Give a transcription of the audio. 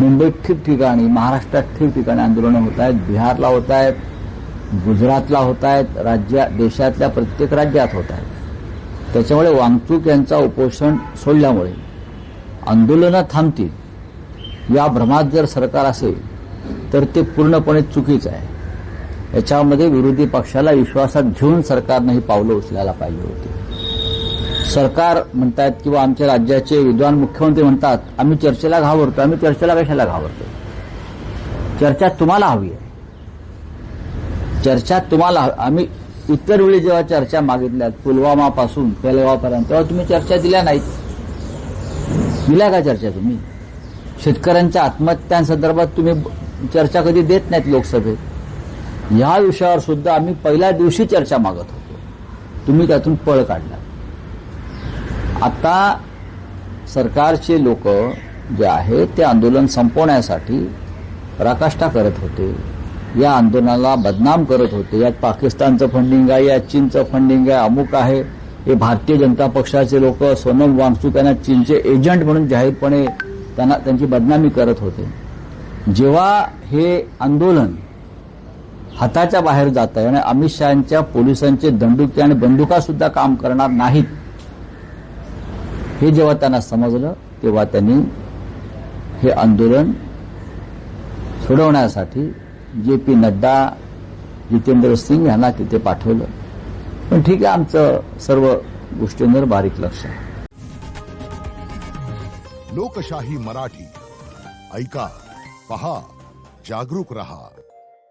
मुंबईत ठिकठिकाणी, महाराष्ट्रात ठिकठिकाणी आंदोलनं होत आहेत, बिहारला होत आहेत, गुजरातला होत आहेत, देशातल्या प्रत्येक राज्यात होत आहेत. त्याच्यामुळे वांगचूक यांचा उपोषण सोडल्यामुळे आंदोलनं थांबतील या भ्रमात जर सरकार असेल तर ते पूर्णपणे चुकीचं आहे. याच्यामध्ये विरोधी पक्षाला विश्वासात घेऊन सरकारनं ही पावलं उचलायला पाहिजे होती. सरकार म्हणतात किंवा आमच्या राज्याचे विद्वान मुख्यमंत्री म्हणतात आम्ही चर्चेला घाबरतो. आम्ही चर्चेला कशाला घाबरतो? चर्चा तुम्हाला हवी आहे. चर्चा तुम्हाला आम्ही इतर वेळी जेव्हा चर्चा मागितल्यात पुलवामापासून पेलगावपर्यंत तेव्हा तुम्ही चर्चा दिल्या नाहीत. दिल्या का चर्चा तुम्ही? शेतकऱ्यांच्या आत्महत्यांसंदर्भात तुम्ही चर्चा कधी देत नाहीत लोकसभेत. या विषयावर सुद्धा आम्ही पहिल्या दिवशी चर्चा मागत होतो. तुम्ही त्यातून पळ काढला. आता सरकारचे लोक जे आहेत ते आंदोलन संपवण्यासाठी पराकाष्ठा करत होते. या आंदोलनाला बदनाम करत होते. यात पाकिस्तानचं फंडिंग आहे, यात चीनचं फंडिंग आहे, अमुक आहे. हे भारतीय जनता पक्षाचे लोक सोनम वांगचूक यांना चीनचे एजंट म्हणून जाहीरपणे त्यांची बदनामी करत होते. जेव्हा हे आंदोलन हाताच्या बाहेर जात आहे आणि अमित शहांच्या पोलिसांचे दंडुके आणि बंदुका सुद्धा काम करणार नाहीत हे जेव्हा त्यांना समजलं तेव्हा त्यांनी हे आंदोलन सोडवण्यासाठी जे.पी. नड्डा, जितेंद्र सिंग यांना तिथे पाठवलं. पण ठीक आहे, आमचं सर्व गोष्टींवर बारीक लक्ष आहे. लोकशाही मराठी ऐका, पहा, जागरूक रहा.